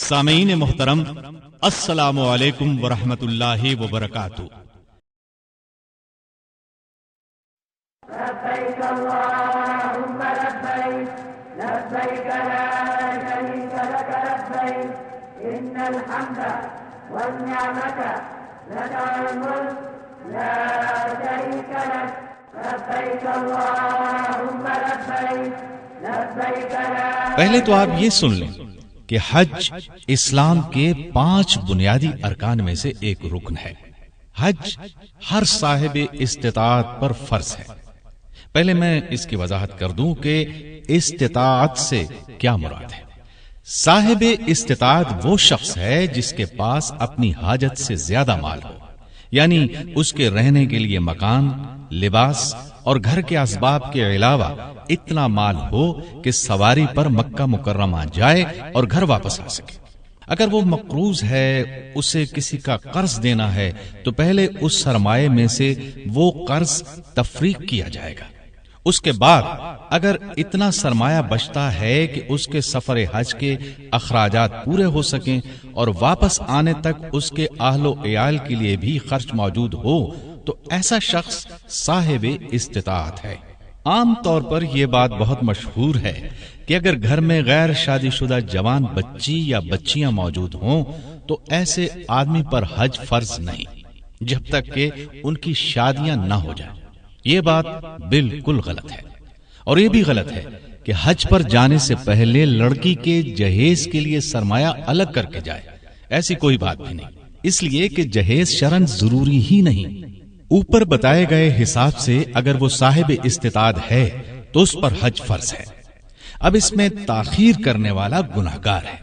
سامعین محترم، السلام علیکم ورحمۃ اللہ وبرکاتہ۔ لبیک اللہم لبیک، لبیک لا شریک لک لبیک، ان الحمد والنعمت لک والملک لا شریک لک، لبیک اللہم لبیک، لبیک لا۔ پہلے تو آپ یہ سن لیں کہ حج اسلام کے 5 بنیادی ارکان میں سے ایک رکن ہے۔ حج ہر صاحب استطاعت پر فرض ہے۔ پہلے میں اس کی وضاحت کر دوں کہ استطاعت سے کیا مراد ہے۔ صاحب استطاعت وہ شخص ہے جس کے پاس اپنی حاجت سے زیادہ مال ہو، یعنی اس کے رہنے کے لیے مکان، لباس اور گھر کے اسباب کے علاوہ اتنا مال ہو کہ سواری پر مکہ مکرمہ جائے اور گھر واپس آ سکے۔ اگر وہ مقروض ہے، اسے کسی کا قرض دینا ہے، تو پہلے اس سرمایے میں سے وہ قرض تفریق کیا جائے گا۔ اس کے بعد اگر اتنا سرمایہ بچتا ہے کہ اس کے سفر حج کے اخراجات پورے ہو سکیں اور واپس آنے تک اس کے اہل و عیال کے لیے بھی خرچ موجود ہو، تو ایسا شخص صاحب استطاعت ہے۔ عام طور پر یہ بات بہت مشہور ہے کہ اگر گھر میں غیر شادی شدہ جوان بچی یا بچیاں موجود ہوں تو ایسے آدمی پر حج فرض نہیں جب تک کہ ان کی شادیاں نہ ہو جائیں۔ یہ بات بالکل غلط ہے۔ اور یہ بھی غلط ہے کہ حج پر جانے سے پہلے لڑکی کے جہیز کے لیے سرمایہ الگ کر کے جائے، ایسی کوئی بات بھی نہیں، اس لیے کہ جہیز شرعاً ضروری ہی نہیں۔ اوپر بتائے گئے حساب سے اگر وہ صاحب استطاعت ہے تو اس پر حج فرض ہے۔ اب اس میں تاخیر کرنے والا گناہگار ہے۔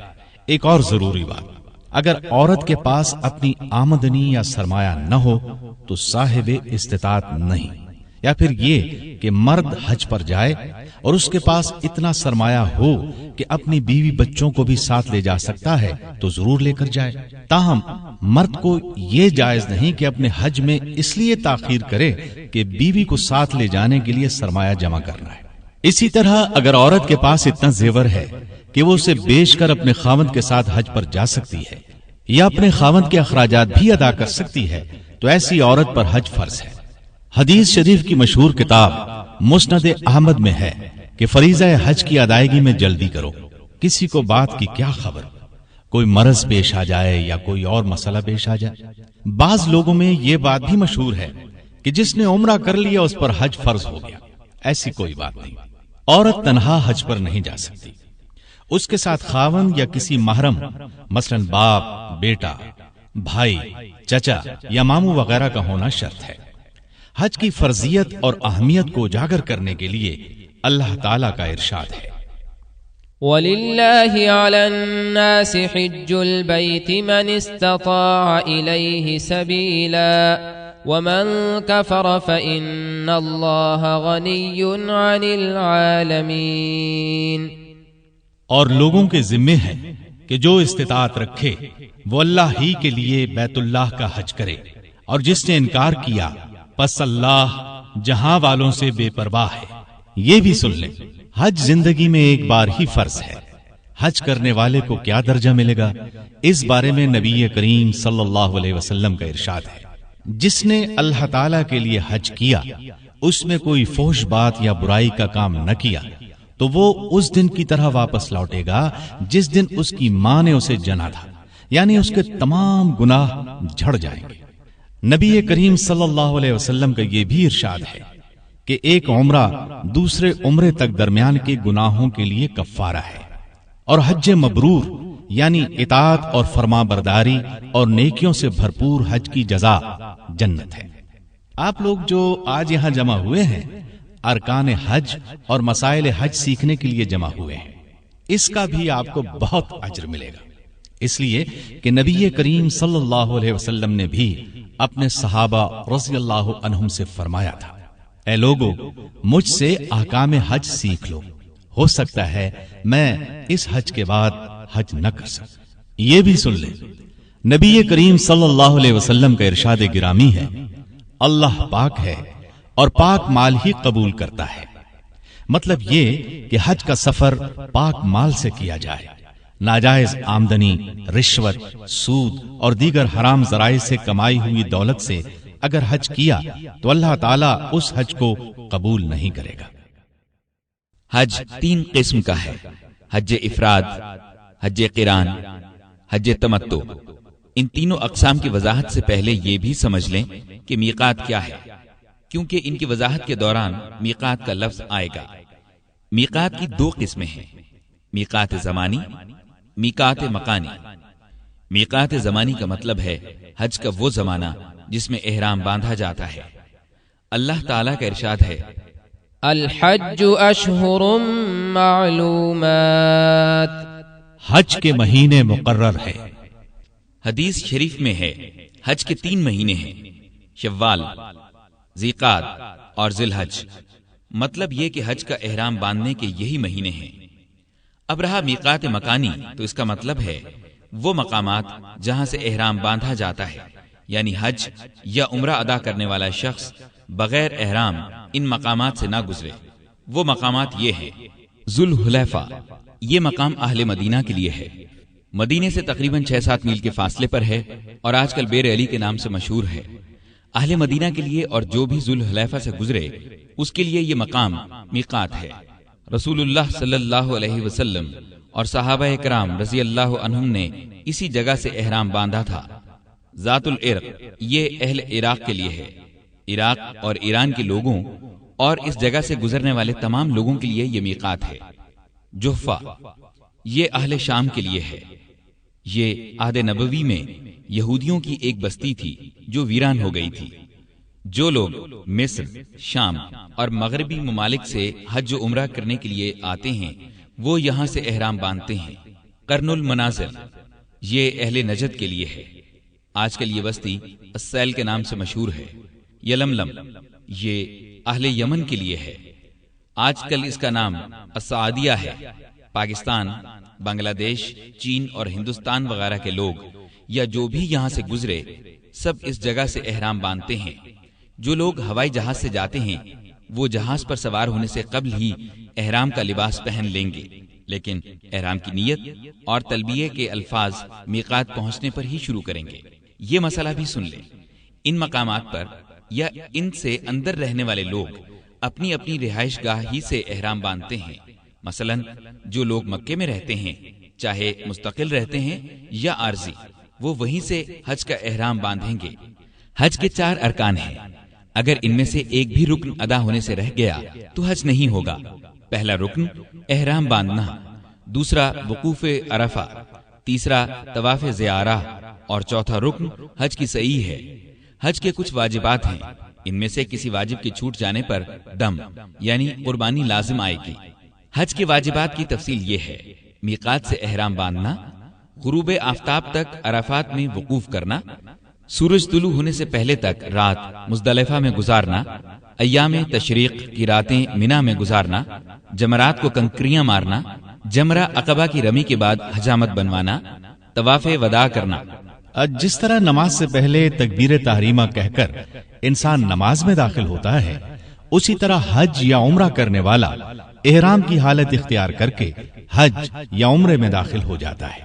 ایک اور ضروری بات، اگر عورت کے پاس اپنی آمدنی یا سرمایہ نہ ہو تو صاحب استطاعت نہیں، یا پھر یہ کہ مرد حج پر جائے اور اس کے پاس اتنا سرمایہ ہو کہ اپنی بیوی بچوں کو بھی ساتھ لے جا سکتا ہے تو ضرور لے کر جائے۔ تاہم مرد کو یہ جائز نہیں کہ اپنے حج میں اس لیے تاخیر کرے کہ بیوی کو ساتھ لے جانے کے لیے سرمایہ جمع کرنا ہے۔ اسی طرح اگر عورت کے پاس اتنا زیور ہے کہ وہ اسے بیچ کر اپنے خاوند کے ساتھ حج پر جا سکتی ہے یا اپنے خاوند کے اخراجات بھی ادا کر سکتی ہے تو ایسی عورت پر حج فرض ہے۔ حدیث شریف کی مشہور کتاب مسند احمد میں ہے کہ فریضہ حج کی ادائیگی میں جلدی کرو، کسی کو بات کی کیا خبر، کوئی مرض پیش آ جائے یا کوئی اور مسئلہ پیش آ جائے۔ بعض لوگوں میں یہ بات بھی مشہور ہے کہ جس نے عمرہ کر لیا اس پر حج فرض ہو گیا، ایسی کوئی بات نہیں۔ عورت تنہا حج پر نہیں جا سکتی، اس کے ساتھ خاوند یا کسی محرم مثلا باپ، بیٹا، بھائی، چچا یا ماموں وغیرہ کا ہونا شرط ہے۔ حج کی فرضیت اور اہمیت کو اجاگر کرنے کے لیے اللہ تعالیٰ کا ارشاد ہے، وَلِلَّهِ عَلَى النَّاسِ حِجُّ الْبَيْتِ مَنِ اسْتَطَاعَ إِلَيْهِ سَبِيلًا وَمَن كَفَرَ فَإِنَّ اللَّهَ غَنِيٌّ عَنِ الْعَالَمِينَ۔ اور لوگوں کے ذمے ہے کہ جو استطاعت رکھے وہ اللہ ہی کے لیے بیت اللہ کا حج کرے، اور جس نے انکار کیا پس اللہ جہاں والوں سے بے پرواہ ہے۔ یہ بھی سن لیں، حج زندگی میں ایک بار ہی فرض ہے۔ حج کرنے والے کو کیا درجہ ملے گا، اس بارے میں نبی کریم صلی اللہ علیہ وسلم کا ارشاد ہے، جس نے اللہ تعالیٰ کے لیے حج کیا، اس میں کوئی فحش بات یا برائی کا کام نہ کیا، تو وہ اس دن کی طرح واپس لوٹے گا جس دن اس کی ماں نے اسے جنا تھا، یعنی اس کے تمام گناہ جھڑ جائیں گے۔ نبی کریم صلی اللہ علیہ وسلم کا یہ بھی ارشاد ہے کہ ایک عمرہ دوسرے عمرے تک درمیان کے گناہوں کے لیے کفارہ ہے، اور حج مبرور یعنی اطاعت اور فرما برداری اور نیکیوں سے بھرپور حج کی جزا جنت ہے۔ آپ لوگ جو آج یہاں جمع ہوئے ہیں ارکان حج اور مسائل حج سیکھنے کے لیے جمع ہوئے ہیں، اس کا بھی آپ کو بہت اجر ملے گا، اس لیے کہ نبی کریم صلی اللہ علیہ وسلم نے بھی اپنے صحابہ رضی اللہ عنہم سے فرمایا تھا، اے لوگو مجھ سے احکام حج سیکھ لو، ہو سکتا ہے میں اس حج کے بعد حج نہ کر سکوں۔ یہ بھی سن لیں، نبی کریم صلی اللہ علیہ وسلم کا ارشاد گرامی ہے، اللہ پاک ہے اور پاک مال ہی قبول کرتا ہے۔ مطلب یہ کہ حج کا سفر پاک مال سے کیا جائے، ناجائز آمدنی، رشوت، سود اور دیگر حرام ذرائع سے کمائی ہوئی دولت سے اگر حج کیا تو اللہ تعالیٰ اس حج کو قبول نہیں کرے گا۔ حج 3 قسم کا ہے: حج افراد، حج قران، حج تمتع۔ ان تینوں اقسام کی وضاحت سے پہلے یہ بھی سمجھ لیں کہ میقات کیا ہے، کیونکہ ان کی وضاحت کے دوران میقات کا لفظ آئے گا۔ میقات کی 2 قسمیں ہیں: میقات زمانی، میقات مکانی۔ میقات زمانی کا مطلب ہے حج کا وہ زمانہ جس میں احرام باندھا جاتا ہے۔ اللہ تعالیٰ کا ارشاد ہے: الحج اشہر معلومات، حج کے مہینے مقرر ہے۔ حدیث شریف میں ہے حج کے 3 مہینے ہیں: شوال، ذیقعد اور ذی الحج۔ مطلب یہ کہ حج کا احرام باندھنے کے یہی مہینے ہیں۔ اب رہا میقات مکانی، تو اس کا مطلب ہے وہ مقامات جہاں سے احرام باندھا جاتا ہے، یعنی حج یا عمرہ ادا کرنے والا شخص بغیر احرام ان مقامات سے نہ گزرے۔ وہ مقامات یہ ہیں: ذوالحلیفہ، یہ مقام اہل مدینہ کے لیے ہے۔ مدینے سے تقریباً 6-7 میل کے فاصلے پر ہے اور آج کل بیر علی کے نام سے مشہور ہے۔ اہل مدینہ کے لیے اور جو بھی ذوالحلیفہ سے گزرے اس کے لیے یہ مقام میقات ہے۔ رسول اللہ صلی اللہ علیہ وسلم اور صحابہ کرام رضی اللہ عنہم نے اسی جگہ سے احرام باندھا تھا۔ ذات العرق، یہ اہل عراق کے لیے ہے۔ عراق اور ایران کے لوگوں اور اس جگہ سے گزرنے والے تمام لوگوں کے لیے یہ میقات ہے۔ جحفہ، یہ اہل شام کے لیے ہے۔ یہ عہد نبوی میں یہودیوں کی ایک بستی تھی جو ویران ہو گئی تھی۔ جو لوگ مصر، شام اور مغربی ممالک سے حج و عمرہ کرنے کے لیے آتے ہیں وہ یہاں سے احرام باندھتے ہیں۔ قرن المنازل، یہ اہل نجد کے لیے ہے۔ آج کل یہ بستی السیل کے نام سے مشہور ہے۔ یلملم، یہ اہل یمن کے لیے ہے۔ آج کل اس کا نام السعادیہ ہے۔ پاکستان، بنگلہ دیش، چین اور ہندوستان وغیرہ کے لوگ یا جو بھی یہاں سے گزرے سب اس جگہ سے احرام باندھتے ہیں۔ جو لوگ ہوائی جہاز سے جاتے ہیں وہ جہاز پر سوار ہونے سے قبل ہی احرام کا لباس پہن لیں گے، لیکن احرام کی نیت اور تلبیہ کے الفاظ میقات پہنچنے پر ہی شروع کریں گے۔ یہ مسئلہ بھی سن لیں، ان مقامات پر یا ان سے اندر رہنے والے لوگ اپنی اپنی رہائش گاہ ہی سے احرام باندھتے ہیں۔ مثلا جو لوگ مکے میں رہتے ہیں، چاہے مستقل رہتے ہیں یا عارضی، وہ وہیں سے حج کا احرام باندھیں گے۔ حج کے 4 ارکان ہیں۔ اگر ان میں سے ایک بھی رکن ادا ہونے سے رہ گیا تو حج نہیں ہوگا۔ پہلا رکن احرام باندھنا، دوسرا وقوف عرفہ، تیسرا طواف زیارہ اور چوتھا رکن حج کی سعی ہے۔ حج کے کچھ واجبات ہیں، ان میں سے کسی واجب کے چھوٹ جانے پر دم یعنی قربانی لازم آئے گی۔ حج کے واجبات کی تفصیل یہ ہے: میقات سے احرام باندھنا، غروب آفتاب تک عرفات میں وقوف کرنا، سورج طلوع ہونے سے پہلے تک رات مزدلفہ میں گزارنا، ایام تشریق کی راتیں منا میں گزارنا، جمرات کو کنکریاں مارنا، جمرہ عقبہ کی رمی کے بعد حجامت بنوانا، طواف وداع کرنا۔ جس طرح نماز سے پہلے تکبیر تحریمہ کہہ کر انسان نماز میں داخل ہوتا ہے، اسی طرح حج یا عمرہ کرنے والا احرام کی حالت اختیار کر کے حج یا عمرے میں داخل ہو جاتا ہے۔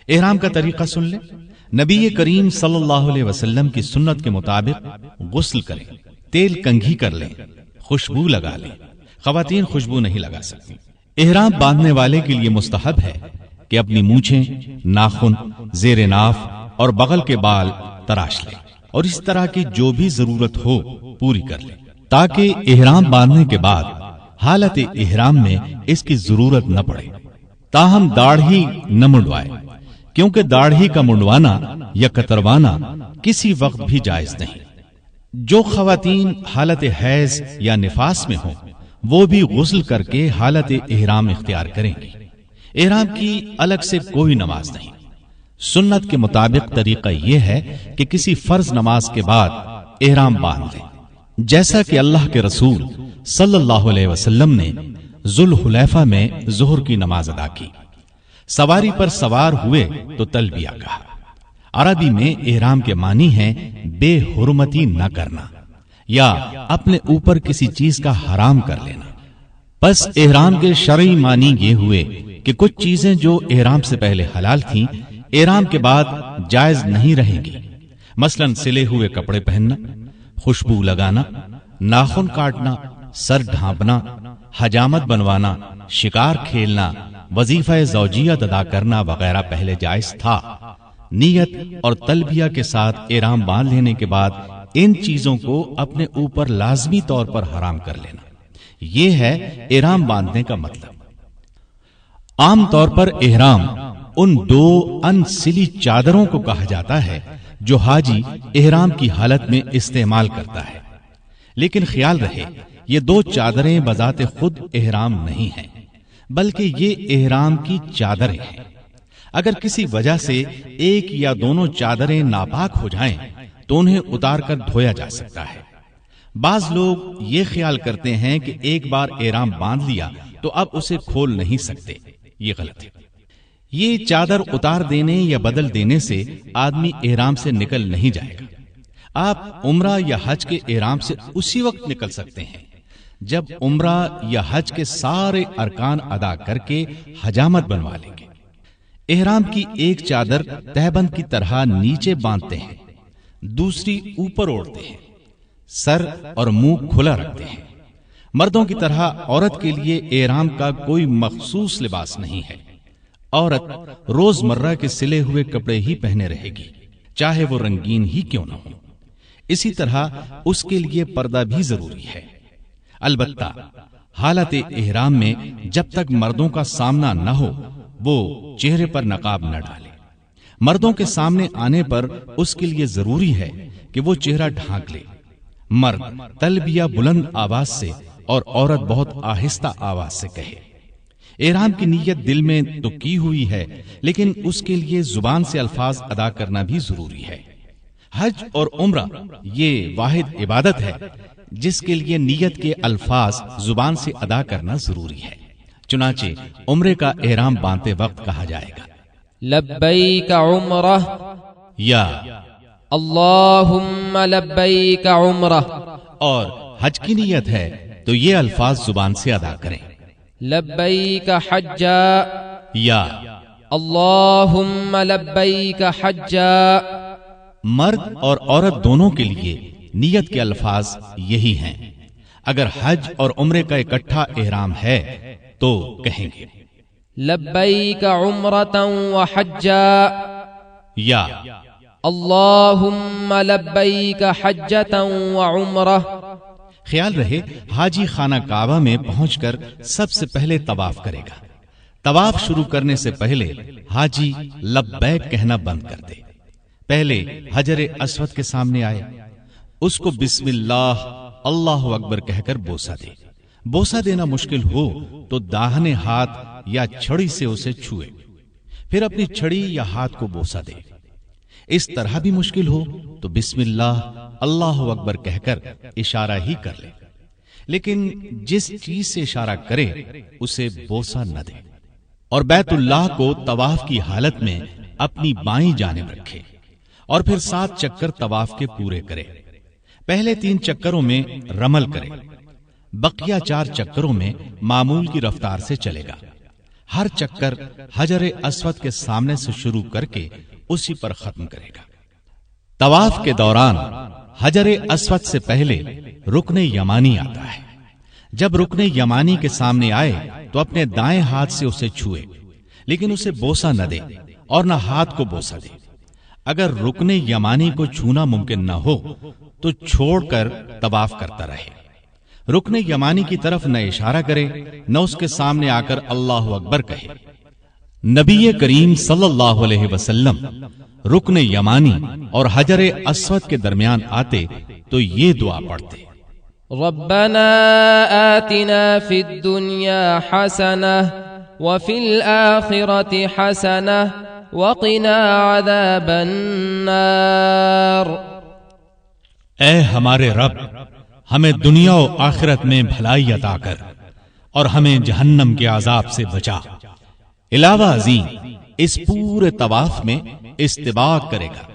احرام کا طریقہ سن لیں۔ نبی کریم صلی اللہ علیہ وسلم کی سنت کے مطابق غسل کریں، تیل کنگھی کر لیں، خوشبو لگا لیں۔ خواتین خوشبو نہیں لگا سکتی۔ احرام باندھنے والے کے لیے مستحب ہے کہ اپنی مونچھیں، ناخن، زیر ناف اور بغل کے بال تراش لیں اور اس طرح کی جو بھی ضرورت ہو پوری کر لیں، تاکہ احرام باندھنے کے بعد حالت احرام میں اس کی ضرورت نہ پڑے۔ تاہم داڑھی نہ منڈوائے، کیونکہ داڑھی کا منڈوانا یا کتروانا کسی وقت بھی جائز نہیں۔ جو خواتین حالت حیض یا نفاس میں ہوں وہ بھی غسل کر کے حالت احرام اختیار کریں گی۔ احرام کی الگ سے کوئی نماز نہیں۔ سنت کے مطابق طریقہ یہ ہے کہ کسی فرض نماز کے بعد احرام باندھ لیں، جیسا کہ اللہ کے رسول صلی اللہ علیہ وسلم نے ذوالحلیفہ میں ظہر کی نماز ادا کی۔ سواری پر سوار ہوئے تو تلبیہ کہا۔ عربی میں احرام کے معنی ہیں بے حرمتی نہ کرنا یا اپنے اوپر کسی چیز کا حرام کر لینا۔ پس احرام کے شرعی معنی یہ ہوئے کہ کچھ چیزیں جو احرام سے پہلے حلال تھیں احرام کے بعد جائز نہیں رہیں گی، مثلاً سلے ہوئے کپڑے پہننا، خوشبو لگانا، ناخن کاٹنا، سر ڈھانپنا، حجامت بنوانا، شکار کھیلنا، وظیفہ زوجیت ادا کرنا وغیرہ پہلے جائز تھا۔ نیت اور تلبیہ کے ساتھ احرام باندھ لینے کے بعد ان چیزوں کو اپنے اوپر لازمی طور پر حرام کر لینا، یہ ہے احرام باندھنے کا مطلب۔ عام طور پر احرام ان دو انسلی چادروں کو کہا جاتا ہے جو حاجی احرام کی حالت میں استعمال کرتا ہے، لیکن خیال رہے یہ دو چادریں بذات خود احرام نہیں ہیں، بلکہ یہ احرام کی چادریں ہیں۔ اگر کسی وجہ سے ایک یا دونوں چادریں ناپاک ہو جائیں تو انہیں اتار کر دھویا جا سکتا ہے۔ بعض لوگ یہ خیال کرتے ہیں کہ ایک بار احرام باندھ لیا تو اب اسے کھول نہیں سکتے، یہ غلط ہے۔ یہ چادر اتار دینے یا بدل دینے سے آدمی احرام سے نکل نہیں جائے گا۔ آپ عمرہ یا حج کے احرام سے اسی وقت نکل سکتے ہیں جب عمرہ یا حج کے سارے ارکان ادا کر کے حجامت بنوا لیں گے۔ احرام کی ایک چادر تہبند کی طرح نیچے باندھتے ہیں، دوسری اوپر اوڑھتے ہیں، سر اور منہ کھلا رکھتے ہیں۔ مردوں کی طرح عورت کے لیے احرام کا کوئی مخصوص لباس نہیں ہے۔ عورت روز مرہ کے سلے ہوئے کپڑے ہی پہنے رہے گی، چاہے وہ رنگین ہی کیوں نہ ہو۔ اسی طرح اس کے لیے پردہ بھی ضروری ہے۔ البتہ حالت احرام میں جب تک مردوں کا سامنا نہ ہو وہ چہرے پر نقاب نہ ڈالے۔ مردوں کے سامنے آنے پر اس کے لیے ضروری ہے کہ وہ چہرہ ڈھانک لے۔ مرد تلبیہ بلند آواز سے اور عورت بہت آہستہ آواز سے کہے۔ احرام کی نیت دل میں تو کی ہوئی ہے، لیکن اس کے لیے زبان سے الفاظ ادا کرنا بھی ضروری ہے۔ حج اور عمرہ یہ واحد عبادت ہے جس کے لیے نیت کے الفاظ زبان سے ادا کرنا ضروری ہے۔ چنانچہ عمرے کا احرام باندھتے وقت کہا جائے گا لبیک عمرہ یا اللہم لبیک عمرہ، اور حج کی نیت ہے تو یہ الفاظ زبان سے ادا کریں، لبیک حجا یا اللہم لبیک حجا۔ مرد اور عورت دونوں کے لیے نیت کے الفاظ یہی ہیں۔ اگر حج اور عمرے کا اکٹھا احرام ہے تو کہیں گے لبیک عمرۃ وحجا یا اللہم لبیک حجۃ وعمرہ۔ خیال رہے حاجی خانہ کعبہ میں پہنچ کر سب سے پہلے طواف کرے گا۔ طواف شروع کرنے سے پہلے حاجی لبیک کہنا بند کر دے۔ پہلے حجر اسود کے سامنے آئے، اس کو بسم اللہ اللہ اکبر کہہ کر بوسہ دے۔ بوسہ دینا مشکل ہو تو داہنے ہاتھ یا چھڑی سے اسے چھوئے، پھر اپنی چھڑی یا ہاتھ کو بوسہ دے۔ اس طرح بھی مشکل ہو تو بسم اللہ اللہ اکبر کہہ کر اشارہ ہی کر لے، لیکن جس چیز سے اشارہ کرے اسے بوسہ نہ دے۔ اور بیت اللہ کو طواف کی حالت میں اپنی بائیں جانب رکھے اور پھر 7 چکر طواف کے پورے کرے۔ پہلے 3 چکروں میں رمل کرے، بقیہ 4 چکروں میں معمول کی رفتار سے چلے گا۔ ہر چکر حجر اسود کے سامنے سے شروع کر کے اسی پر ختم کرے گا۔ طواف کے دوران حجر اسود سے پہلے رکن یمانی آتا ہے۔ جب رکن یمانی کے سامنے آئے تو اپنے دائیں ہاتھ سے اسے چھوئے، لیکن اسے بوسہ نہ دے اور نہ ہاتھ کو بوسہ دے۔ اگر رکن یمانی کو چھونا ممکن نہ ہو تو چھوڑ کر طواف کرتا رہے۔ رکن یمانی کی طرف نہ اشارہ کرے نہ اس کے سامنے آ کر اللہ اکبر کہے۔ نبی کریم صلی اللہ علیہ وسلم رکن یمانی اور حجر اسود کے درمیان آتے تو یہ دعا پڑھتے، ربنا آتنا فی الدنیا حسنہ وفی الآخرۃ حسنہ وقنا عذاب النار۔ اے ہمارے رب، ہمیں دنیا و آخرت میں بھلائی عطا کر اور ہمیں جہنم کے عذاب سے بچا۔ علاوہ ازیں اس پورے طواف میں استباء کرے گا۔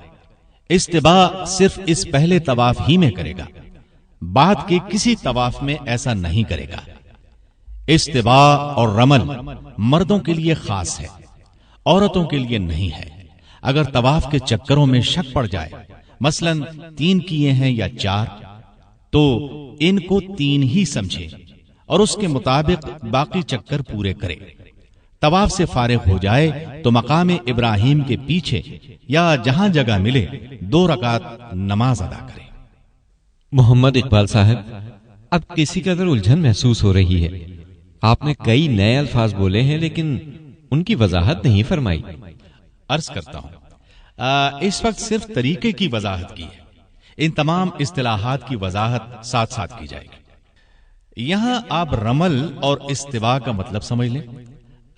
استباء صرف اس پہلے طواف ہی میں کرے گا، بعد کے کسی طواف میں ایسا نہیں کرے گا۔ استوا اور رمل مردوں کے لیے خاص ہے، عورتوں کے لیے نہیں ہے۔ اگر طواف کے چکروں میں شک پڑ جائے، مثلا 3 کیے ہیں یا 4، تو ان کو 3 ہی سمجھے اور اس کے مطابق باقی چکر پورے کرے۔ طواف سے فارغ ہو جائے تو مقام ابراہیم کے پیچھے یا جہاں جگہ ملے 2 رکعت نماز ادا کرے۔ محمد اقبال صاحب، اب کسی قدر الجھن محسوس ہو رہی ہے۔ آپ نے کئی نئے الفاظ بولے ہیں لیکن ان کی وضاحت نہیں فرمائی۔ عرض کرتا ہوں، اس وقت صرف طریقے کی وضاحت کی ہے، ان تمام اصطلاحات کی وضاحت ساتھ ساتھ کی جائے گی۔ یہاں آپ رمل اور استوا کا مطلب سمجھ لیں۔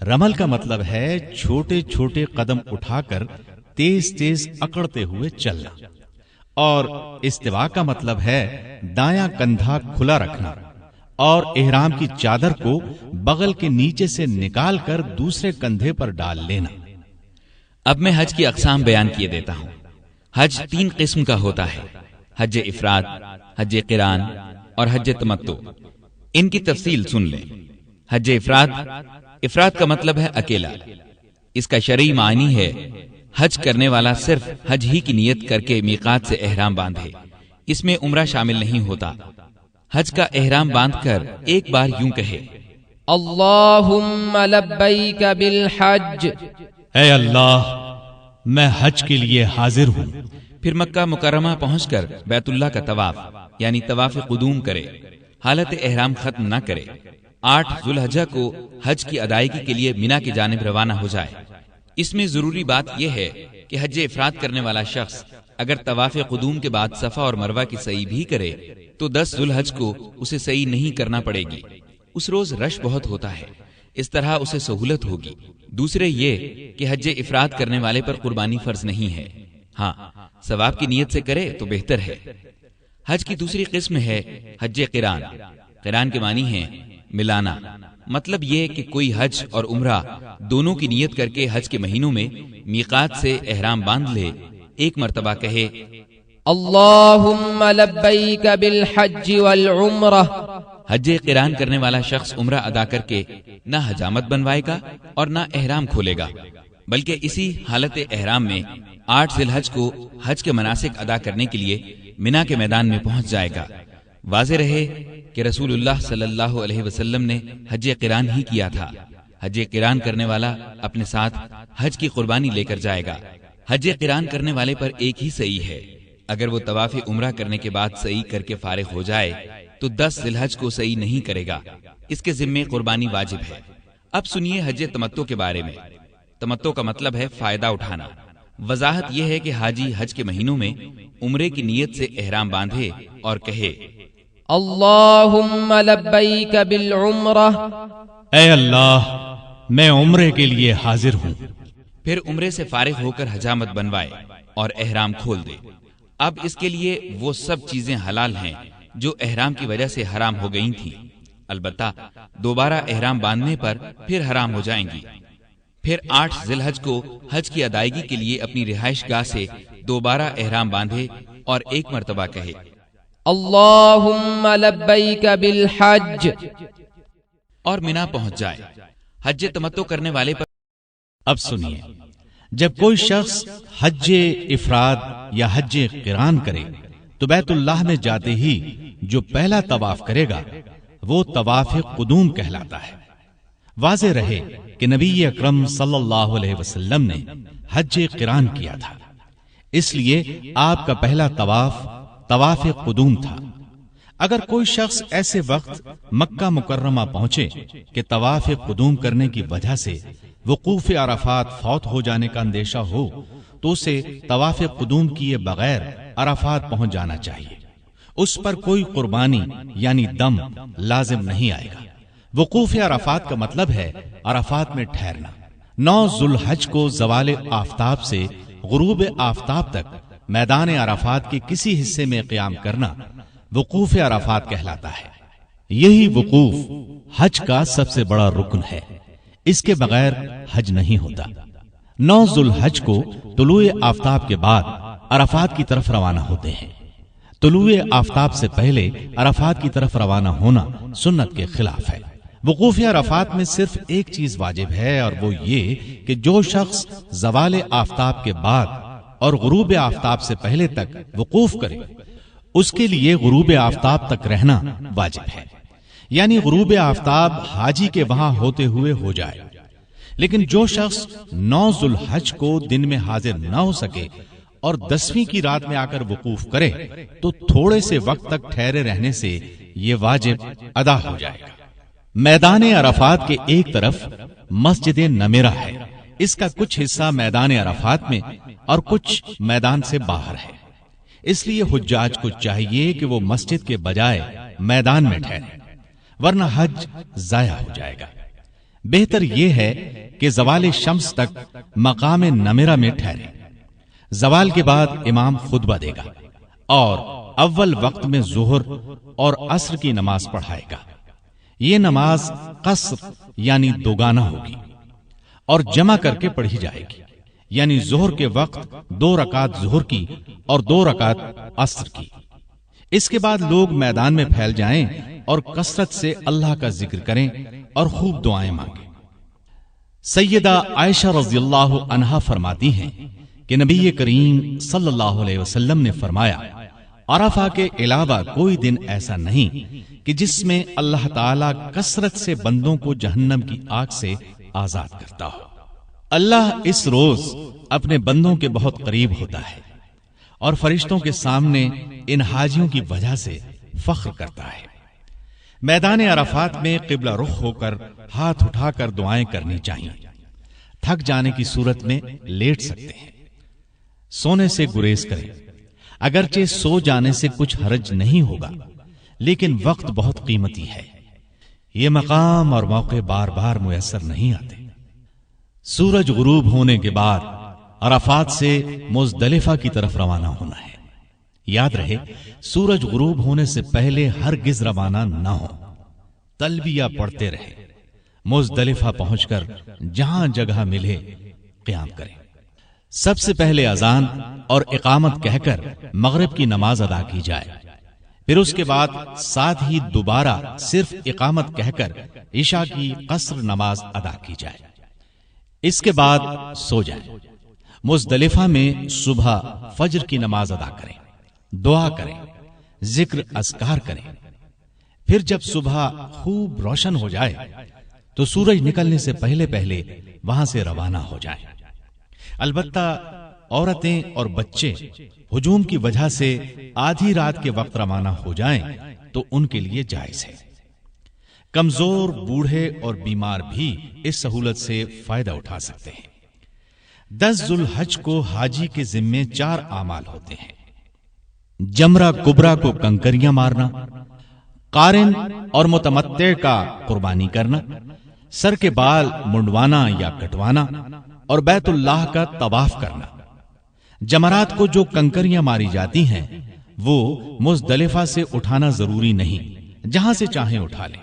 رمل کا مطلب ہے چھوٹے چھوٹے قدم اٹھا کر تیز تیز اکڑتے ہوئے چلنا، اور استوا کا مطلب ہے دایاں کندھا کھلا رکھنا اور احرام کی چادر کو بغل کے نیچے سے نکال کر دوسرے کندھے پر ڈال لینا۔ اب میں حج کی اقسام بیان کیے دیتا ہوں۔ حج 3 قسم کا ہوتا ہے: حج افراد، حج قران اور حج تمتع۔ ان کی تفصیل سن لیں۔ حج افراد کا مطلب ہے اکیلا۔ اس کا شرعی معنی ہے حج کرنے والا صرف حج ہی کی نیت کر کے میقات سے احرام باندھے، اس میں عمرہ شامل نہیں ہوتا۔ حج کا احرام باندھ کر ایک بار یوں کہے: اللہم لبیک بالحج، اے اللہ میں حج کے لیے حاضر ہوں۔ پھر مکہ مکرمہ پہنچ کر بیت اللہ کا طواف یعنی طواف قدوم کرے، حالت احرام ختم نہ کرے۔ 8 ذوالحجہ کو حج کی ادائیگی کے لیے مینا کی جانب روانہ ہو جائے۔ اس میں ضروری بات یہ ہے کہ حج افراد کرنے والا شخص اگر طواف قدوم کے بعد صفا اور مروہ کی سعی بھی کرے تو 10 ذوالحج کو اسے سعی نہیں کرنا پڑے گی۔ اس روز رش بہت ہوتا ہے، اس طرح اسے سہولت ہوگی۔ دوسرے یہ کہ حج افراد کرنے والے پر قربانی فرض نہیں ہے، ہاں ثواب کی نیت سے کرے تو بہتر ہے۔ حج کی دوسری قسم ہے حج قران۔ قران کے معنی ہے ملانا، مطلب یہ کہ کوئی حج اور عمرہ دونوں کی نیت کر کے حج کے مہینوں میں میقات سے احرام باندھ لے، ایک مرتبہ کہے: اللہم لبیک بالحج والعمرہ۔ حج قران کرنے والا شخص عمرہ ادا کر کے نہ حجامت بنوائے گا اور نہ احرام کھولے گا، بلکہ اسی حالت احرام میں 8 ذی الحج کو حج کے مناسک ادا کرنے کے لیے مینا کے میدان میں پہنچ جائے گا۔ واضح رہے کہ رسول اللہ صلی اللہ علیہ وسلم نے حج قران ہی کیا تھا۔ حج قران کرنے والا اپنے ساتھ حج کی قربانی لے کر جائے گا۔ حج قران کرنے والے پر ایک ہی سعی ہے، اگر وہ طواف عمرہ کرنے کے بعد سعی کر کے فارغ ہو جائے تو 10 ذی الحج کو سعی نہیں کرے گا، اس کے ذمے قربانی واجب ہے۔ اب سنیے حج تمتع کے بارے میں۔ تمتع کا مطلب ہے فائدہ اٹھانا۔ وضاحت یہ ہے کہ حاجی حج کے مہینوں میں عمرے کی نیت سے احرام باندھے اور کہے: اللہم لبیک بالعمرہ، اے اللہ میں عمرے کے لیے حاضر ہوں۔ پھر عمرے سے فارغ ہو کر حجامت بنوائے اور احرام کھول دے۔ اب اس کے لیے وہ سب چیزیں حلال ہیں جو احرام کی وجہ سے حرام ہو گئی تھیں، البتہ دوبارہ احرام باندھنے پر پھر حرام ہو جائیں گی۔ پھر 8 ذی الحج کو حج کی ادائیگی کے لیے اپنی رہائش گاہ سے دوبارہ احرام باندھے اور ایک مرتبہ کہے: اللہم لبیک بالحج، اور مینا پہنچ جائے۔ حج تمتع کرنے والے پر اب سنیے، جب کوئی شخص حج افراد یا حج قران کرے تو بیت اللہ میں جاتے ہی جو پہلا طواف کرے گا وہ طواف قدوم کہلاتا ہے۔ واضح رہے کہ نبی اکرم صلی اللہ علیہ وسلم نے حج قران کیا تھا، اس لیے آپ کا پہلا طواف قدوم تھا۔ اگر کوئی شخص ایسے وقت مکہ مکرمہ پہنچے کہ طواف قدوم کرنے کی وجہ سے وقوف عرفات فوت ہو جانے کا اندیشہ ہو تو اسے طواف قدوم کیے بغیر عرفات پہنچ جانا چاہیے۔ اس پر کوئی قربانی یعنی دم لازم نہیں آئے گا۔ وقوف عرفات کا مطلب ہے عرفات میں ٹھہرنا۔ 9 ذوالحج کو زوال آفتاب سے غروب آفتاب تک میدان عرفات کے کسی حصے میں قیام کرنا وقوف عرفات کہلاتا ہے۔ یہی وقوف حج کا سب سے بڑا رکن ہے، اس کے بغیر حج نہیں ہوتا۔ 9 ذوالحج کو طلوع آفتاب کے بعد عرفات کی طرف روانہ ہوتے ہیں۔ طلوع آفتاب سے پہلے عرفات کی طرف روانہ ہونا سنت کے خلاف ہے۔ وقوف عرفات میں صرف ایک چیز واجب ہے، اور وہ یہ کہ جو شخص زوال آفتاب کے بعد اور غروب آفتاب سے پہلے تک وقوف کرے اس کے لیے غروب آفتاب تک رہنا واجب ہے، یعنی غروب آفتاب حاجی کے وہاں ہوتے ہوئے ہو جائے۔ لیکن جو شخص 9 ذو الحج کو دن میں حاضر نہ ہو سکے اور 10ویں کی رات میں آ کر وقوف کرے تو تھوڑے سے وقت تک ٹھہرے رہنے سے یہ واجب ادا ہو جائے گا۔ میدان عرفات کے ایک طرف مسجد نمیرہ ہے، اس کا کچھ حصہ میدان عرفات میں اور کچھ میدان سے باہر ہے، اس لیے حجاج کو چاہیے کہ وہ مسجد کے بجائے میدان میں ٹھہرے، ورنہ حج ضائع ہو جائے گا۔ بہتر یہ ہے کہ زوال شمس تک مقام نمیرہ میں ٹھہرے۔ زوال کے بعد امام خطبہ دے گا اور اول وقت میں ظہر اور عصر کی نماز پڑھائے گا۔ یہ نماز قصر یعنی دوگانہ ہوگی اور جمع کر کے پڑھی جائے گی، یعنی ظہر کے وقت 2 رکعت ظہر کی اور 2 رکعت عصر کی۔ اس کے بعد لوگ میدان میں پھیل جائیں اور کثرت سے اللہ کا ذکر کریں اور خوب دعائیں مانگیں۔ سیدہ عائشہ رضی اللہ عنہا فرماتی ہیں کہ نبی کریم صلی اللہ علیہ وسلم نے فرمایا، عرفہ کے علاوہ کوئی دن ایسا نہیں کہ جس میں اللہ تعالی کثرت سے بندوں کو جہنم کی آگ سے آزاد کرتا ہو۔ اللہ اس روز اپنے بندوں کے بہت قریب ہوتا ہے اور فرشتوں کے سامنے ان حاجیوں کی وجہ سے فخر کرتا ہے۔ میدان عرفات میں قبلہ رخ ہو کر ہاتھ اٹھا کر دعائیں کرنی چاہیے۔ تھک جانے کی صورت میں لیٹ سکتے ہیں، سونے سے گریز کریں۔ اگرچہ سو جانے سے کچھ حرج نہیں ہوگا، لیکن وقت بہت قیمتی ہے، یہ مقام اور موقع بار بار میسر نہیں آتے۔ سورج غروب ہونے کے بعد عرفات سے مزدلفہ کی طرف روانہ ہونا ہے۔ یاد رہے، سورج غروب ہونے سے پہلے ہرگز روانہ نہ ہو، تلبیہ پڑھتے رہے، مزدلفہ پہنچ کر جہاں جگہ ملے قیام کریں۔ سب سے پہلے اذان اور اقامت کہہ کر مغرب کی نماز ادا کی جائے، پھر اس کے بعد ساتھ ہی دوبارہ صرف اقامت کہہ کر عشاء کی قصر نماز ادا کی جائے، اس کے بعد سو جائیں۔ مزدلفہ میں صبح فجر کی نماز ادا کریں، دعا کریں، ذکر اذکار کریں، پھر جب صبح خوب روشن ہو جائے تو سورج نکلنے سے پہلے پہلے وہاں سے روانہ ہو جائیں۔ البتہ عورتیں اور بچے ہجوم کی وجہ سے آدھی رات کے وقت روانہ ہو جائیں تو ان کے لیے جائز ہے۔ کمزور، بوڑھے اور بیمار بھی اس سہولت سے فائدہ اٹھا سکتے ہیں۔ 10 ذو الحج کو حاجی کے ذمے 4 اعمال ہوتے ہیں: جمرہ کبریٰ کو کنکریاں مارنا، قارن اور متمتع کا قربانی کرنا، سر کے بال منڈوانا یا کٹوانا اور بیت اللہ کا طواف کرنا۔ جمرات کو جو کنکریاں ماری جاتی ہیں وہ مزدلفہ سے اٹھانا ضروری نہیں، جہاں سے چاہیں اٹھا لیں،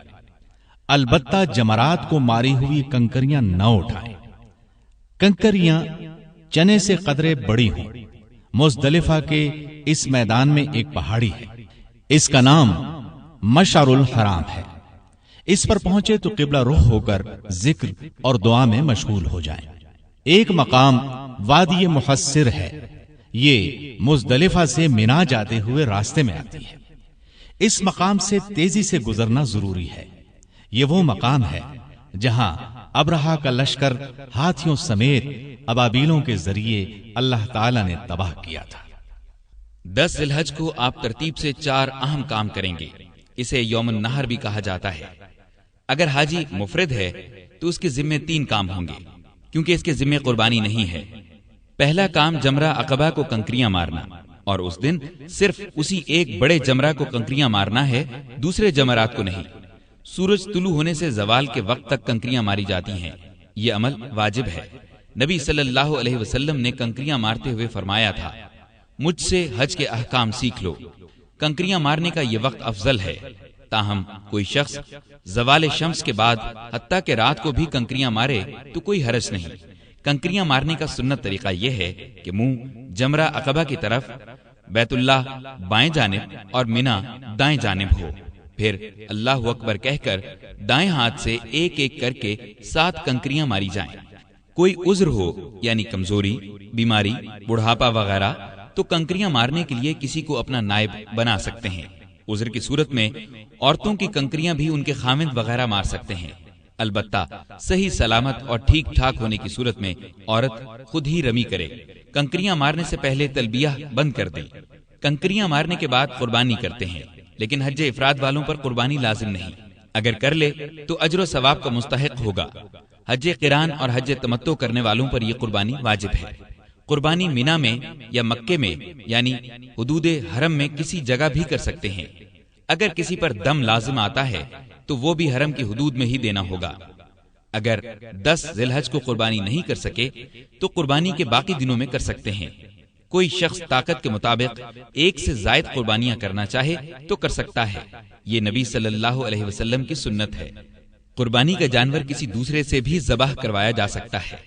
البتہ جمرات کو ماری ہوئی کنکریاں نہ اٹھائیں۔ کنکریاں چنے سے قدرے بڑی ہوں۔ مزدلفہ کے اس میدان میں ایک پہاڑی ہے، اس کا نام مشعر الحرام ہے۔ اس پر پہنچے تو قبلہ رخ ہو کر ذکر اور دعا میں مشغول ہو جائیں۔ ایک مقام وادی محصر ہے، یہ مزدلفہ سے منا جاتے ہوئے راستے میں آتی ہے۔ اس مقام سے تیزی سے گزرنا ضروری ہے۔ یہ وہ مقام ہے جہاں ابرہا کا لشکر ہاتھیوں سمیت ابابیلوں کے ذریعے اللہ تعالی نے تباہ کیا تھا۔ 10 ذی الحج کو آپ ترتیب سے 4 اہم کام کریں گے۔ اسے یوم النحر بھی کہا جاتا ہے۔ اگر حاجی مفرد ہے تو اس کے ذمے 3 کام ہوں گے، کیونکہ اس کے ذمے قربانی نہیں ہے۔ پہلا کام جمرہ عقبہ کو کنکریاں مارنا، اور اس دن صرف اسی ایک بڑے جمرہ کو کنکریاں مارنا ہے، دوسرے جمرات کو نہیں۔ سورج طلوع ہونے سے زوال کے وقت تک کنکریاں ماری جاتی ہیں، یہ عمل واجب ہے۔ نبی صلی اللہ علیہ وسلم نے کنکریاں مارتے ہوئے فرمایا تھا، مجھ سے حج کے احکام سیکھ لو۔ کنکریاں مارنے کا یہ وقت افضل ہے، تاہم کوئی شخص زوال شمس کے بعد حتیٰ کہ رات کو بھی کنکریاں مارے تو کوئی حرج نہیں۔ کنکریاں مارنے کا سنت طریقہ یہ ہے کہ منہ جمرہ عقبہ کی طرف، بیت اللہ بائیں جانب اور منا دائیں جانب ہو، پھر اللہ اکبر کہہ کر دائیں ہاتھ سے ایک ایک کر کے 7 کنکریاں ماری جائیں۔ کوئی عذر ہو یعنی کمزوری، بیماری، بڑھاپا وغیرہ تو کنکریاں مارنے کے لیے کسی کو اپنا نائب بنا سکتے ہیں۔ عذر کی صورت میں عورتوں کی کنکریاں بھی ان کے خاوند وغیرہ مار سکتے ہیں، البتہ صحیح سلامت اور ٹھیک ٹھاک ہونے کی صورت میں عورت خود ہی رمی کرے، کنکریاں مارنے سے پہلے تلبیہ بند کر دے۔ کنکریاں مارنے کے بعد قربانی کرتے ہیں، لیکن حج افراد والوں پر قربانی لازم نہیں، اگر کر لے تو اجر و ثواب کا مستحق ہوگا۔ حج قران اور حج تمتع کرنے والوں پر یہ قربانی واجب ہے۔ قربانی مینا میں یا مکے میں یعنی حدود حرم میں کسی جگہ بھی کر سکتے ہیں۔ اگر کسی پر دم لازم آتا ہے تو وہ بھی حرم کی حدود میں ہی دینا ہوگا۔ اگر 10 ذی الحج کو قربانی نہیں کر سکے تو قربانی کے باقی دنوں میں کر سکتے ہیں۔ کوئی شخص طاقت کے مطابق 1 سے زائد قربانیاں کرنا چاہے تو کر سکتا ہے، یہ نبی صلی اللہ علیہ وسلم کی سنت ہے۔ قربانی کا جانور کسی دوسرے سے بھی ذبح کروایا جا سکتا ہے۔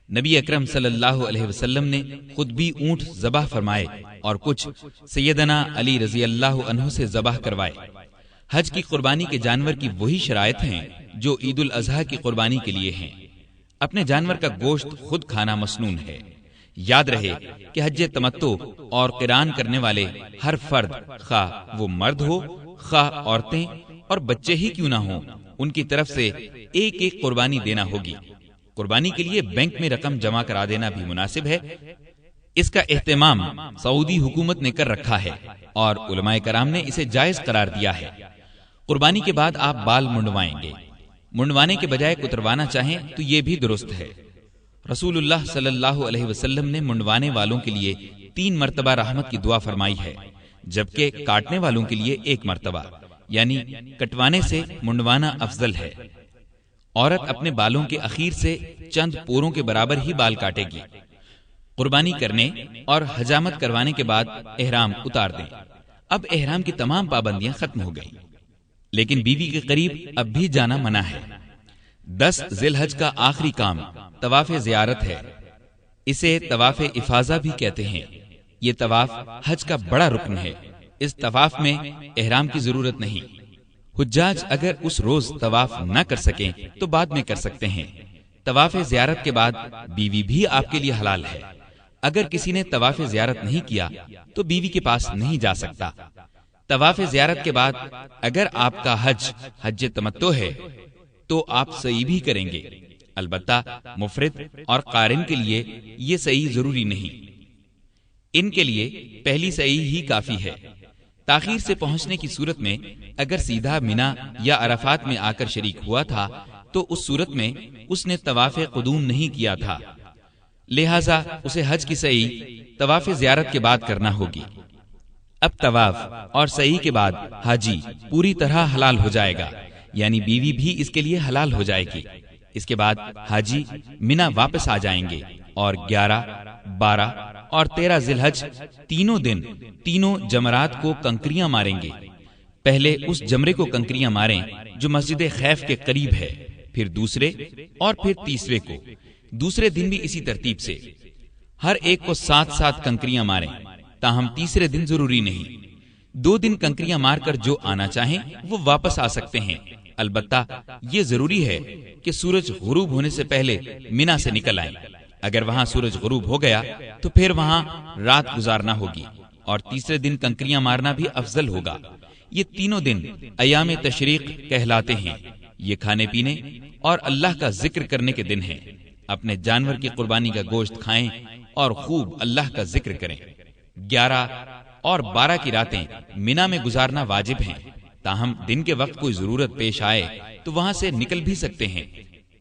نبی اکرم صلی اللہ علیہ وسلم نے خود بھی اونٹ ذبح فرمائے اور کچھ سیدنا علی رضی اللہ عنہ سے ذبح کروائے۔ حج کی قربانی کے جانور کی وہی شرائط ہیں جو عید الاضحیٰ کی قربانی کے لیے ہیں۔ اپنے جانور کا گوشت خود کھانا مسنون ہے۔ یاد رہے کہ حج تمتع اور قران کرنے والے ہر فرد، خواہ وہ مرد ہو خواہ عورتیں اور بچے ہی کیوں نہ ہوں، ان کی طرف سے ایک ایک قربانی دینا ہوگی۔ قربانی کے لیے بینک میں رقم جمع کرا دینا بھی مناسب ہے۔ اس کا اہتمام سعودی حکومت نے کر رکھا ہے اور علماء کرام نے اسے جائز قرار دیا ہے۔ قربانی کے بعد آپ بال منڈوائیں گے، منڈوانے کے بجائے کتروانا چاہیں تو یہ بھی درست ہے۔ رسول اللہ صلی اللہ علیہ وسلم نے منڈوانے والوں کے لیے 3 مرتبہ رحمت کی دعا فرمائی ہے، جبکہ کاٹنے والوں کے لیے 1 مرتبہ، یعنی کٹوانے سے منڈوانا افضل ہے۔ عورت اپنے بالوں کے اخیر سے چند پوروں کے برابر ہی بال کاٹے گی۔ قربانی کرنے اور حجامت کروانے کے بعد احرام اتار دیں۔ اب احرام کی تمام پابندیاں ختم ہو گئیں، لیکن بیوی کے قریب اب بھی جانا منع ہے۔ 10 ذی الحج کا آخری کام طواف زیارت ہے۔ اسے طواف افاضہ بھی کہتے ہیں۔ یہ طواف حج کا بڑا رکن ہے۔ اس طواف میں احرام کی ضرورت نہیں۔ حجاج اگر اس روز طواف نہ کر سکیں تو بعد میں کر سکتے ہیں۔ طواف زیارت کے بعد بیوی بھی آپ کے لیے حلال ہے۔ اگر کسی نے طواف زیارت نہیں کیا تو بیوی کے پاس نہیں جا سکتا۔ طواف زیارت کے بعد اگر آپ کا حج تمتع ہے تو آپ سعی بھی کریں گے، البتہ مفرد اور قارن کے لیے یہ سعی ضروری نہیں۔ ان کے لیے پہلی سعی ہی کافی ہے۔ تاخیر سے پہنچنے کی صورت میں اگر سیدھا مینا یا عرفات میں آ کر شریک ہوا تھا تو اس صورت میں اس نے طواف قدوم نہیں کیا تھا، لہذا اسے حج کی سعی طواف زیارت کے بعد کرنا ہوگی۔ اب طواف اور سعی کے بعد حاجی پوری طرح حلال ہو جائے گا، یعنی بیوی بھی اس کے لیے حلال ہو جائے گی۔ اس کے بعد حاجی مینا واپس آ جائیں گے اور 11، 12 اور 13 ذی الحج تینوں دن تینوں جمرات کو کنکریاں ماریں گے۔ پہلے اس جمرے کو کنکریاں ماریں جو مسجد خیف کے قریب ہے، پھر دوسرے اور پھر تیسرے کو، دوسرے دن بھی اسی ترتیب سے۔ ہر ایک کو 7 کنکریاں ماریں، تاہم تیسرے دن ضروری نہیں۔ 2 دن کنکریاں مار کر جو آنا چاہیں وہ واپس آ سکتے ہیں، البتہ یہ ضروری ہے کہ سورج غروب ہونے سے پہلے مینا سے نکل آئیں۔ اگر وہاں سورج غروب ہو گیا تو پھر وہاں رات گزارنا ہوگی اور تیسرے دن کنکریاں مارنا بھی افضل ہوگا۔ یہ تینوں دن ایام تشریق کہلاتے ہیں۔ یہ کھانے پینے اور اللہ کا ذکر کرنے کے دن ہیں۔ اپنے جانور کی قربانی کا گوشت کھائیں اور خوب اللہ کا ذکر کریں۔ 11 اور 12 کی راتیں مینا میں گزارنا واجب ہیں، تاہم دن کے وقت کوئی ضرورت پیش آئے تو وہاں سے نکل بھی سکتے ہیں۔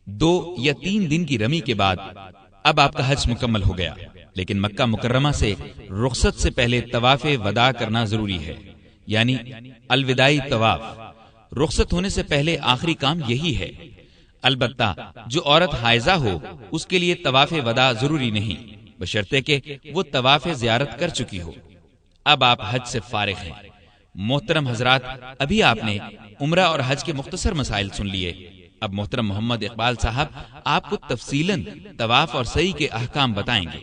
2 یا 3 دن کی رمی کے بعد اب آپ کا حج مکمل ہو گیا، لیکن مکہ مکرمہ سے رخصت سے پہلے طواف وداع کرنا ضروری ہے، یعنی الوداعی طواف۔ رخصت ہونے سے پہلے آخری کام یہی ہے۔ البتہ جو عورت حائضہ ہو اس کے لیے طواف وداع ضروری نہیں، بشرطے کہ وہ طواف زیارت کر چکی ہو۔ اب آپ حج سے فارغ ہیں۔ محترم حضرات، ابھی آپ نے عمرہ اور حج کے مختصر مسائل سن لیے۔ اب محترم محمد اقبال صاحب آپ کو تفصیلاً طواف اور سعی کے احکام بتائیں گے۔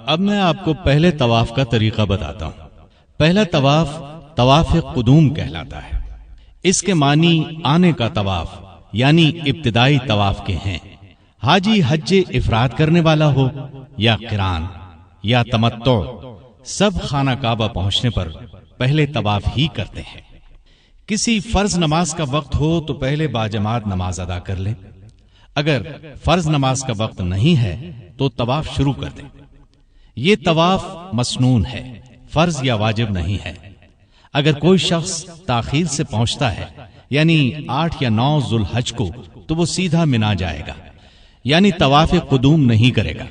اب میں آپ کو پہلے طواف کا طریقہ بتاتا ہوں۔ پہلا طواف طواف قدوم کہلاتا ہے۔ اس کے معنی آنے کا طواف یعنی ابتدائی طواف کے ہیں۔ حاجی حج افراد کرنے والا ہو یا قران یا تمتع، سب خانہ کعبہ پہنچنے پر پہلے طواف ہی کرتے ہیں۔ کسی فرض نماز کا وقت ہو تو پہلے باجماعت نماز ادا کر لیں، اگر فرض نماز کا وقت نہیں ہے تو طواف شروع کر دیں۔ یہ طواف مسنون ہے، فرض یا واجب نہیں ہے۔ اگر کوئی شخص تاخیر سے پہنچتا ہے یعنی 8 یا 9 ذوالحج کو تو وہ سیدھا منا جائے گا، یعنی طواف قدوم نہیں کرے گا۔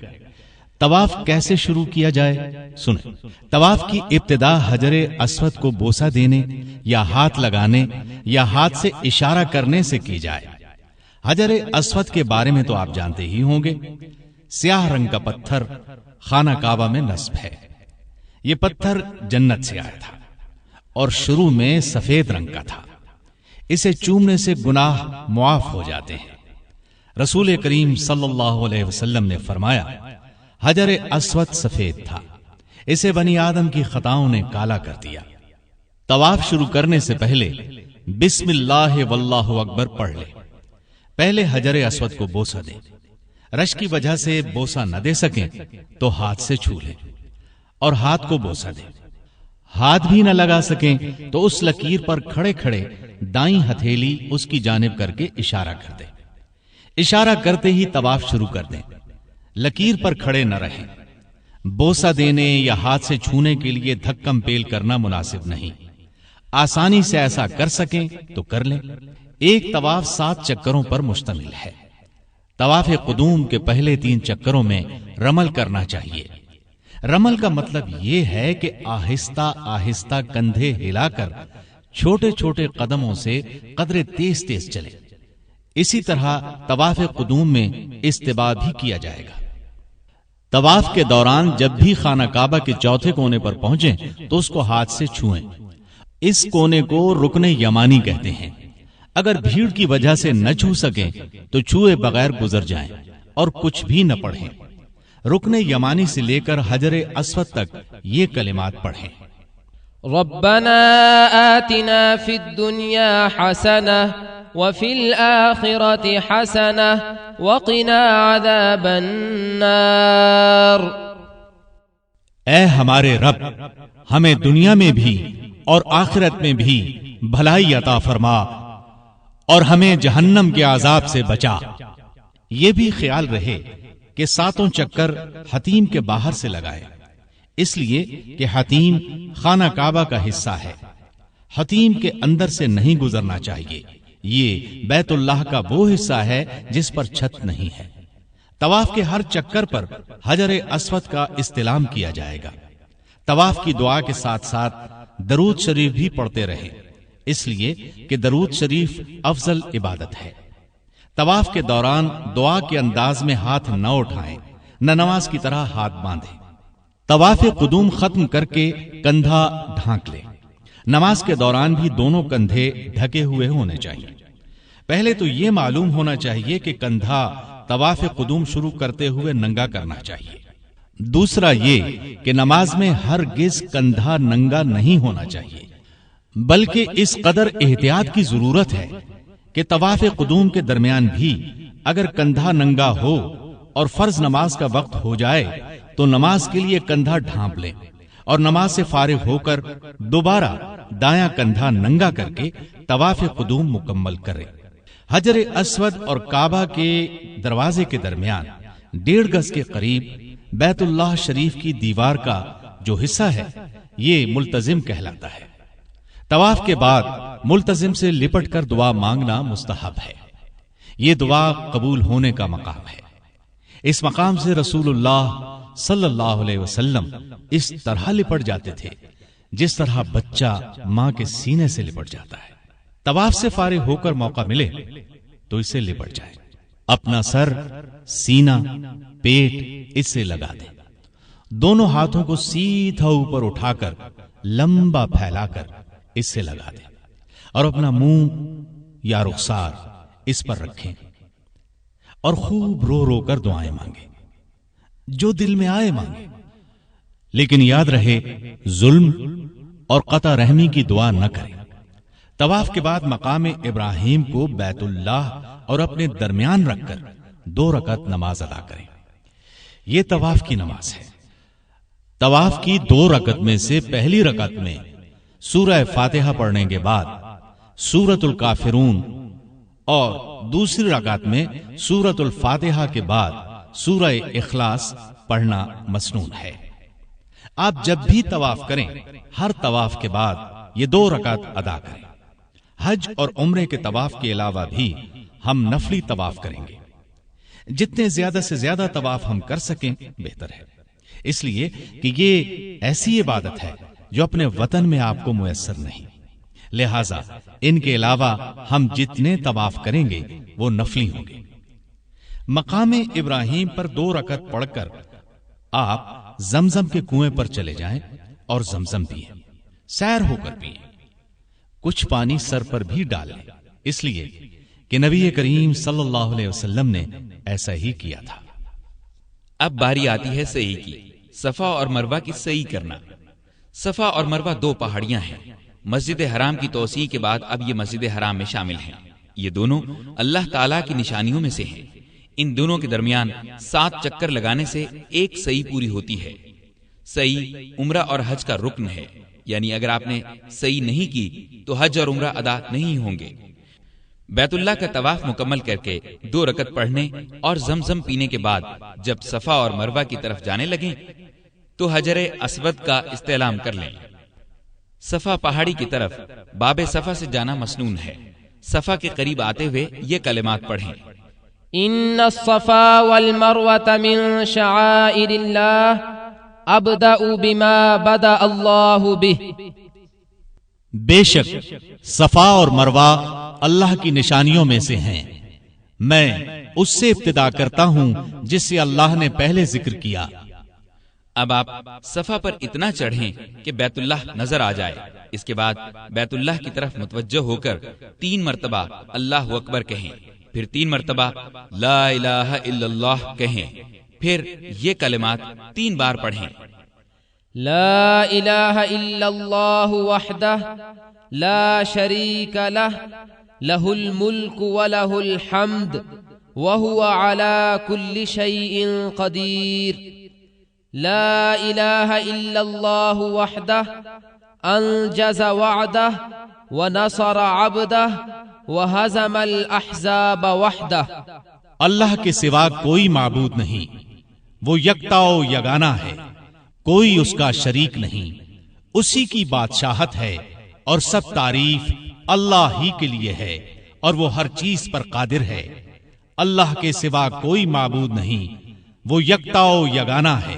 طواف کیسے شروع کیا جائے سنیں۔ طواف کی ابتدا حجر اسود کو بوسہ دینے یا ہاتھ لگانے یا ہاتھ سے اشارہ کرنے سے کی جائے۔ حجر اسود کے بارے میں تو آپ جانتے ہی ہوں گے، سیاہ رنگ کا پتھر خانہ کعبہ میں نصب ہے۔ یہ پتھر جنت سے آیا تھا اور شروع میں سفید رنگ کا تھا۔ اسے چومنے سے گناہ معاف ہو جاتے ہیں۔ رسول کریم صلی اللہ علیہ وسلم نے فرمایا، حجر اسود سفید تھا، اسے بنی آدم کی خطاؤں نے کالا کر دیا۔ طواف شروع کرنے سے پہلے بسم اللہ واللہ اکبر پڑھ لے۔ پہلے حجر اسود کو بوسہ دیں، رش کی وجہ سے بوسہ نہ دے سکیں تو ہاتھ سے چھو لیں اور ہاتھ کو بوسہ دیں۔ ہاتھ بھی نہ لگا سکیں تو اس لکیر پر کھڑے کھڑے دائیں ہتھیلی اس کی جانب کر کے اشارہ کر دیں۔ اشارہ کرتے ہی طواف شروع کر دیں، لکیر پر کھڑے نہ رہیں۔ بوسہ دینے یا ہاتھ سے چھونے کے لیے دھکم پیل کرنا مناسب نہیں۔ آسانی سے ایسا کر سکیں تو کر لیں۔ ایک طواف 7 چکروں پر مشتمل ہے۔ طواف قدوم کے پہلے 3 چکروں میں رمل کرنا چاہیے۔ رمل کا مطلب یہ ہے کہ آہستہ آہستہ کندھے ہلا کر چھوٹے چھوٹے قدموں سے قدرے تیز تیز چلے۔ اسی طرح طواف قدوم میں استباء بھی کیا جائے گا۔ طواف کے دوران جب بھی خانہ کعبہ کے چوتھے کونے پر پہنچیں تو اس کو ہاتھ سے چھوئیں۔ اس کونے کو رکن یمانی کہتے ہیں۔ اگر بھیڑ کی وجہ سے نہ چھو سکیں تو چھوئے بغیر گزر جائیں اور کچھ بھی نہ پڑھیں۔ رکن یمانی سے لے کر حجر اسود تک یہ کلمات پڑھیں۔ ربنا آتنا في الدنيا حسنة وفي الآخرة حسنة وقنا عذاب النار۔ اے ہمارے رب، ہمیں دنیا میں بھی اور آخرت میں بھی بھلائی عطا فرما اور ہمیں جہنم کے عذاب سے بچا۔ یہ بھی خیال رہے کہ 7 چکر حتیم کے باہر سے لگائے، اس لیے کہ حتیم خانہ کعبہ کا حصہ ہے، حتیم کے اندر سے نہیں گزرنا چاہیے۔ یہ بیت اللہ کا وہ حصہ ہے جس پر چھت نہیں ہے۔ طواف کے ہر چکر پر حجر اسود کا استلام کیا جائے گا۔ طواف کی دعا کے ساتھ ساتھ درود شریف بھی پڑھتے رہیں، اس لیے کہ درود شریف افضل عبادت ہے۔ طواف کے دوران دعا کے انداز میں ہاتھ نہ اٹھائیں، نہ نماز کی طرح ہاتھ باندھیں۔ طواف قدوم ختم کر کے کندھا ڈھانک لیں۔ نماز کے دوران بھی دونوں کندھے ڈھکے ہوئے ہونے چاہیے۔ پہلے تو یہ معلوم ہونا چاہیے کہ کندھا طواف قدوم شروع کرتے ہوئے ننگا کرنا چاہیے۔ دوسرا یہ کہ نماز میں ہرگز کندھا ننگا نہیں ہونا چاہیے، بلکہ اس قدر احتیاط کی ضرورت ہے کہ طواف قدوم کے درمیان بھی اگر کندھا ننگا ہو اور فرض نماز کا وقت ہو جائے تو نماز کے لیے کندھا ڈھانپ لیں اور نماز سے فارغ ہو کر دوبارہ دایاں کندھا ننگا کر کے طواف قدوم مکمل کریں۔ حجر اسود اور کعبہ کے دروازے کے درمیان 1.5 گز کے قریب بیت اللہ شریف کی دیوار کا جو حصہ ہے یہ ملتزم کہلاتا ہے۔ طواف کے بعد ملتزم سے لپٹ کر دعا مانگنا مستحب ہے۔ یہ دعا قبول ہونے کا مقام ہے۔ اس مقام سے رسول اللہ صلی اللہ علیہ وسلم اس طرح لپٹ جاتے تھے جس طرح بچہ ماں کے سینے سے لپٹ جاتا ہے۔ طواف سے فارغ ہو کر موقع ملے تو اسے لپٹ جائے، اپنا سر، سینہ، پیٹ اس سے لگا دیں، دونوں ہاتھوں کو سیدھا اوپر اٹھا کر لمبا پھیلا کر اس سے لگا دیں اور اپنا منہ یا رخسار اس پر رکھیں اور خوب رو رو کر دعائیں مانگیں، جو دل میں آئے مانگیں، لیکن یاد رہے ظلم اور قطع رحمی کی دعا نہ کریں۔ طواف کے بعد مقام ابراہیم کو بیت اللہ اور اپنے درمیان رکھ کر 2 رکعت نماز ادا کریں. یہ طواف کی نماز ہے. طواف کی 2 رکعت میں سے پہلی رکعت میں سورہ فاتحہ پڑھنے کے بعد سورۃ الکافرون اور دوسری رکعت میں سورۃ الفاتحہ کے بعد سورہ اخلاص پڑھنا مسنون ہے. آپ جب بھی طواف کریں ہر طواف کے بعد یہ 2 رکعت ادا کریں. حج اور عمرے کے طواف کے علاوہ بھی ہم نفلی طواف کریں گے. جتنے زیادہ سے زیادہ طواف ہم کر سکیں بہتر ہے، اس لیے کہ یہ ایسی عبادت ہے جو اپنے وطن میں آپ کو میسر نہیں. لہذا ان کے علاوہ ہم جتنے طواف کریں گے وہ نفلی ہوں گے. مقام ابراہیم پر 2 رکعت پڑھ کر آپ زمزم کے کنویں پر چلے جائیں اور زمزم پئیں. سیر ہو کر پئیں. کچھ پانی سر پر بھی ڈال لیں، اس لیے کہ نبی کریم صلی اللہ علیہ وسلم نے ایسا ہی کیا تھا. اب باری آتی ہے سعی کی. صفا اور مروہ کی سعی کرنا. صفا اور مروہ 2 پہاڑیاں ہیں. مسجد حرام کی توسیع کے بعد اب یہ مسجد حرام میں شامل ہیں. یہ دونوں اللہ تعالیٰ کی نشانیوں میں سے ہیں. ان دونوں کے درمیان 7 چکر لگانے سے ایک سعی پوری ہوتی ہے. سعی عمرہ اور حج کا رکن ہے، یعنی اگر آپ نے سعی نہیں کی تو حج اور عمرہ ادا نہیں ہوں گے. بیت اللہ کا طواف مکمل کر کے 2 رکعت پڑھنے اور زمزم پینے کے بعد جب صفا اور مروہ کی طرف جانے لگیں تو حجر اسود کا استعلام کر لیں. صفا پہاڑی کی طرف باب صفا سے جانا مسنون ہے. صفا کے قریب آتے ہوئے یہ کلمات پڑھیں: ان الصفا والمروة من شعائر اللہ ابدأ بما بدأ اللہ به. بے شک صفا اور مروہ اللہ کی نشانیوں میں سے ہیں، میں اس سے ابتدا کرتا ہوں جس سے اللہ نے پہلے ذکر کیا. اب آپ صفا پر اتنا چڑھیں کہ بیت اللہ نظر آ جائے. اس کے بعد بیت اللہ کی طرف متوجہ ہو کر 3 مرتبہ اللہ اکبر کہیں، پھر 3 مرتبہ لا الہ الا اللہ کہیں، پھر یہ کلمات 3 بار پڑھیں: لا الہ الا اللہ وحدہ لا شریک لہ لہ الملک ولہ الحمد وہو علی کل شیء قدیر. لا الہ الا اللہ وحدہ انجز وعدہ ونصر عبدہ وہزم الاحزاب وحدہ. اللہ کے سوا کوئی معبود نہیں، وہ یکتا و یگانہ ہے، کوئی اس کا شریک نہیں. اسی کی بادشاہت ہے اور سب تعریف اللہ ہی کے لیے ہے اور وہ ہر چیز پر قادر ہے. اللہ کے سوا کوئی معبود نہیں، وہ یکتا و یگانہ ہے.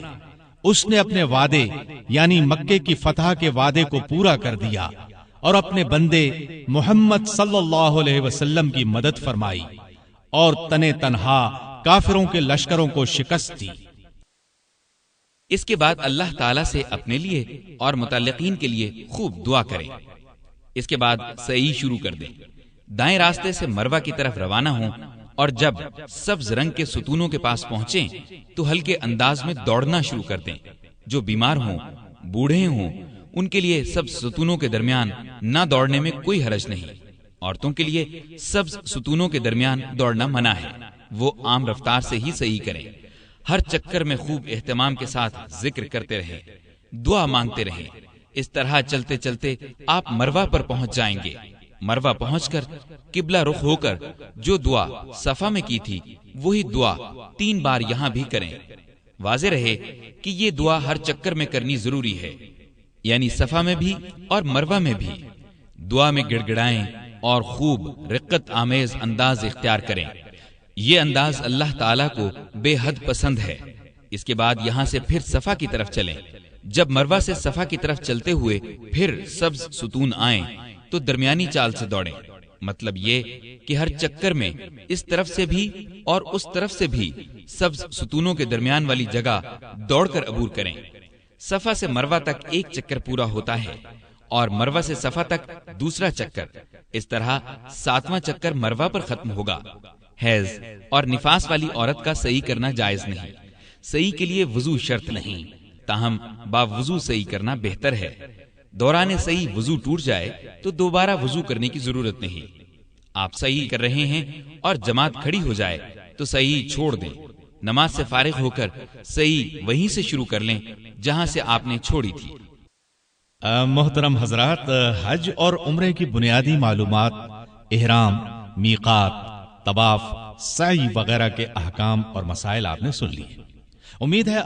اس نے اپنے وعدے یعنی مکے کی فتح کے وعدے کو پورا کر دیا اور اپنے بندے محمد صلی اللہ علیہ وسلم کی مدد فرمائی اور تنے تنہا کافروں کے لشکروں کو شکست دی. اس کے بعد اللہ تعالیٰ سے اپنے لیے اور متعلقین کے لیے خوب دعا کریں. اس کے بعد سعی شروع کر دیں. دائیں راستے سے مروہ کی طرف روانہ ہوں اور جب سبز رنگ کے ستونوں کے پاس پہنچیں تو ہلکے انداز میں دوڑنا شروع کر دیں. جو بیمار ہوں، بوڑھے ہوں، ان کے لیے سبز ستونوں کے درمیان نہ دوڑنے میں کوئی حرج نہیں. عورتوں کے لیے سبز ستونوں کے درمیان دوڑنا منع ہے، وہ عام رفتار سے ہی صحیح کریں. ہر چکر میں خوب اہتمام کے ساتھ ذکر کرتے رہیں، دعا مانگتے رہیں. اس طرح چلتے چلتے آپ مروہ پر پہنچ جائیں گے. مروہ پہنچ کر قبلہ رخ ہو کر جو دعا صفا میں کی تھی وہی دعا 3 بار یہاں بھی کریں. واضح رہے کہ یہ دعا ہر چکر میں کرنی ضروری ہے، یعنی صفا میں بھی اور مروہ میں بھی. دعا میں گڑ گڑائیں اور خوب رقت آمیز انداز اختیار کریں. یہ انداز اللہ تعالیٰ کو بے حد پسند ہے. اس کے بعد یہاں سے پھر صفا کی طرف چلیں. جب مروہ سے صفا کی طرف چلتے ہوئے پھر سبز ستون آئیں تو درمیانی چال سے دوڑیں. مطلب یہ کہ ہر چکر میں اس طرف سے بھی اور اس طرف سے بھی سبز ستونوں کے درمیان والی جگہ دوڑ کر عبور کریں. صفا سے مروہ تک ایک چکر پورا ہوتا ہے اور مروہ سے صفا تک دوسرا چکر. اس طرح 7واں چکر مروہ پر ختم ہوگا. حیض اور نفاس والی عورت کا صحیح کرنا جائز نہیں. صحیح کے لیے وضو شرط نہیں، تاہم با وضو صحیح کرنا بہتر ہے. دوران صحیح وضو ٹوٹ جائے تو دوبارہ وضو کرنے کی ضرورت نہیں۔ آپ صحیح کر رہے ہیں اور جماعت کھڑی ہو جائے تو صحیح چھوڑ دیں، نماز سے فارغ ہو کر صحیح وہیں سے شروع کر لیں جہاں سے آپ نے چھوڑی تھی۔ محترم حضرات، حج اور عمرے کی بنیادی معلومات، احرام، میقات، طواف، سعی وغیرہ کے احکام اور مسائل آپ نے سن لی۔ امید ہے